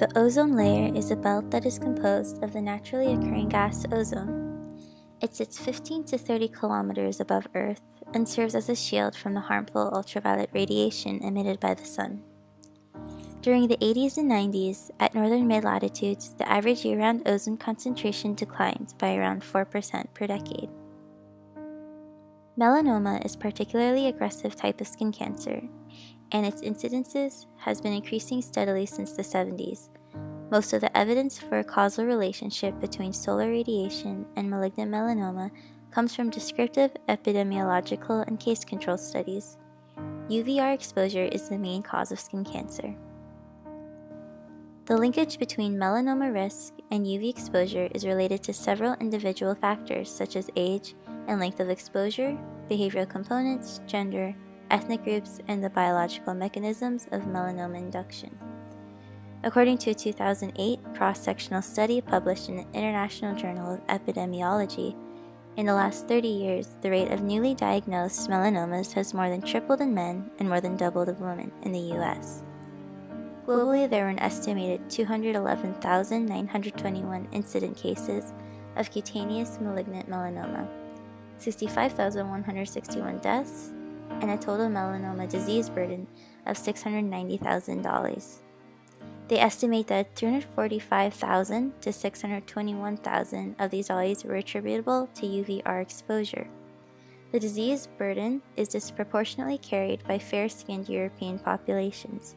The ozone layer is a belt that is composed of the naturally occurring gas ozone. It sits 15 to 30 kilometers above Earth and serves as a shield from the harmful ultraviolet radiation emitted by the sun. During the 80s and 90s, at northern mid-latitudes, the average year-round ozone concentration declined by around 4% per decade. Melanoma is a particularly aggressive type of skin cancer, and its incidences has been increasing steadily since the 70s. Most of the evidence for a causal relationship between solar radiation and malignant melanoma comes from descriptive epidemiological and case control studies. UVR exposure is the main cause of skin cancer. The linkage between melanoma risk and UV exposure is related to several individual factors such as age and length of exposure, behavioral components, gender, ethnic groups, and the biological mechanisms of melanoma induction. According to a 2008 cross-sectional study published in the International Journal of Epidemiology, in the last 30 years, the rate of newly diagnosed melanomas has more than tripled in men and more than doubled in women in the US. Globally, there were an estimated 211,921 incident cases of cutaneous malignant melanoma, 65,161 deaths, and a total melanoma disease burden of $690,000. They estimate that 345,000 to 621,000 of these values were attributable to UVR exposure. The disease burden is disproportionately carried by fair-skinned European populations.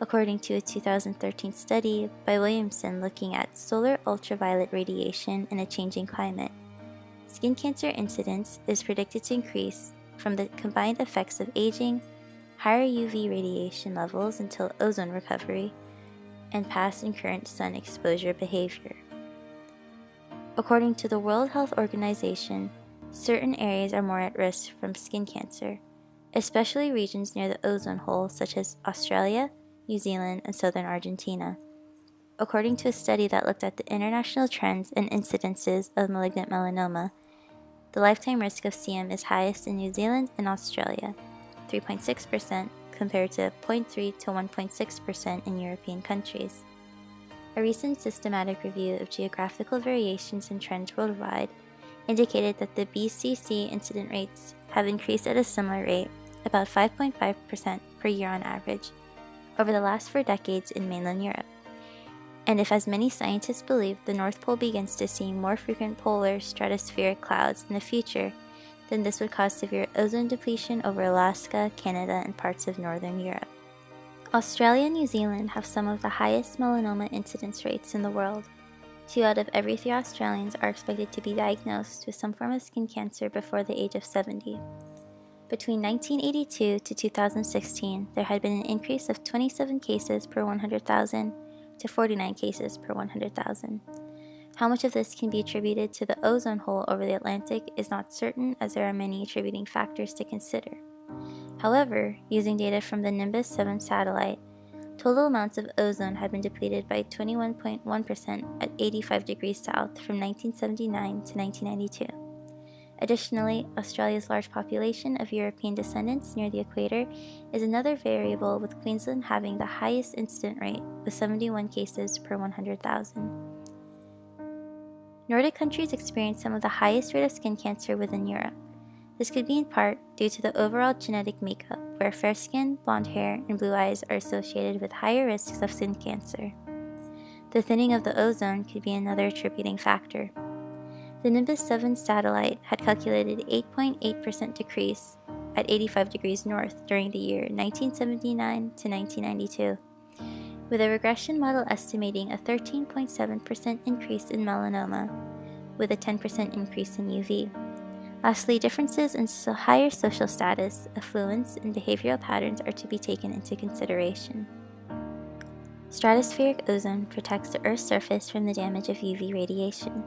According to a 2013 study by Williamson looking at solar ultraviolet radiation in a changing climate, skin cancer incidence is predicted to increase from the combined effects of aging, higher UV radiation levels until ozone recovery, and past and current sun exposure behavior. According to the World Health Organization, certain areas are more at risk from skin cancer, especially regions near the ozone hole such as Australia, New Zealand, and southern Argentina. According to a study that looked at the international trends and incidences of malignant melanoma, the lifetime risk of CM is highest in New Zealand and Australia, 3.6%, compared to 0.3 to 1.6% in European countries. A recent systematic review of geographical variations and trends worldwide indicated that the BCC incident rates have increased at a similar rate, about 5.5% per year on average, over the last 4 decades in mainland Europe. And if, as many scientists believe, the North Pole begins to see more frequent polar stratospheric clouds in the future, then this would cause severe ozone depletion over Alaska, Canada, and parts of northern Europe. Australia and New Zealand have some of the highest melanoma incidence rates in the world. 2 out of every 3 Australians are expected to be diagnosed with some form of skin cancer before the age of 70. Between 1982 to 2016, there had been an increase of 27 cases per 100,000 to 49 cases per 100,000. How much of this can be attributed to the ozone hole over the Atlantic is not certain, as there are many attributing factors to consider. However, using data from the Nimbus 7 satellite, total amounts of ozone had been depleted by 21.1% at 85 degrees south from 1979 to 1992. Additionally, Australia's large population of European descendants near the equator is another variable, with Queensland having the highest incident rate with 71 cases per 100,000. Nordic countries experience some of the highest rate of skin cancer within Europe. This could be in part due to the overall genetic makeup, where fair skin, blonde hair, and blue eyes are associated with higher risks of skin cancer. The thinning of the ozone could be another attributing factor. The Nimbus 7 satellite had calculated 8.8% decrease at 85 degrees north during the year 1979 to 1992, with a regression model estimating a 13.7% increase in melanoma, with a 10% increase in UV. Lastly, differences in higher social status, affluence, and behavioral patterns are to be taken into consideration. Stratospheric ozone protects the Earth's surface from the damage of UV radiation.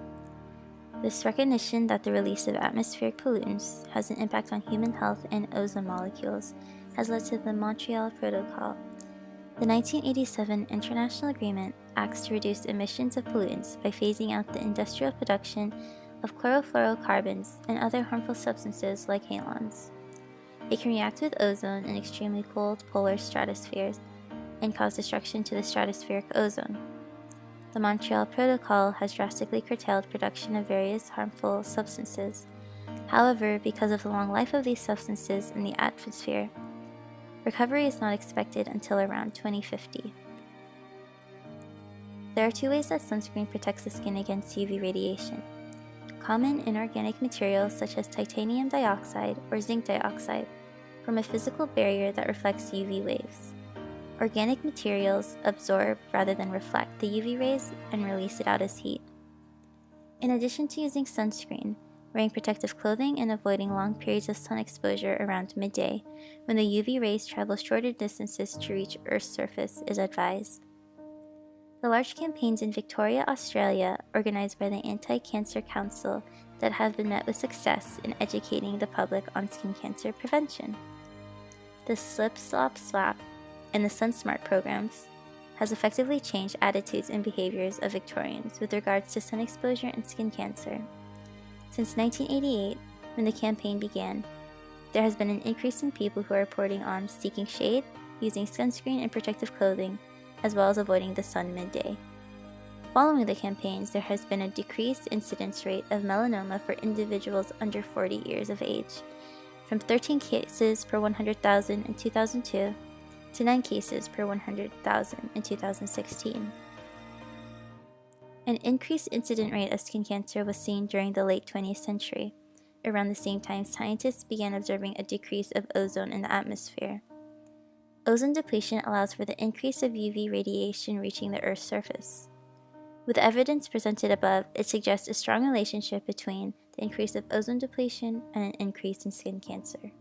This recognition that the release of atmospheric pollutants has an impact on human health and ozone molecules has led to the Montreal Protocol. The 1987 International Agreement acts to reduce emissions of pollutants by phasing out the industrial production of chlorofluorocarbons and other harmful substances like halons. It can react with ozone in extremely cold polar stratospheres, and cause destruction to the stratospheric ozone. The Montreal Protocol has drastically curtailed production of various harmful substances. However, because of the long life of these substances in the atmosphere, recovery is not expected until around 2050. There are two ways that sunscreen protects the skin against UV radiation. Common inorganic materials such as titanium dioxide or zinc dioxide form a physical barrier that reflects UV waves. Organic materials absorb rather than reflect the UV rays and release it out as heat. In addition to using sunscreen, wearing protective clothing and avoiding long periods of sun exposure around midday when the UV rays travel shorter distances to reach Earth's surface is advised. The large campaigns in Victoria, Australia, organized by the Anti-Cancer Council that have been met with success in educating the public on skin cancer prevention. The Slip, Slop, Slap, and the SunSmart programs has effectively changed attitudes and behaviors of Victorians with regards to sun exposure and skin cancer. Since 1988, when the campaign began, there has been an increase in people who are reporting on seeking shade, using sunscreen and protective clothing, as well as avoiding the sun midday. Following the campaigns, there has been a decreased incidence rate of melanoma for individuals under 40 years of age, from 13 cases per 100,000 in 2002 to 9 cases per 100,000 in 2016. An increased incident rate of skin cancer was seen during the late 20th century. Around the same time, scientists began observing a decrease of ozone in the atmosphere. Ozone depletion allows for the increase of UV radiation reaching the Earth's surface. With the evidence presented above, it suggests a strong relationship between the increase of ozone depletion and an increase in skin cancer.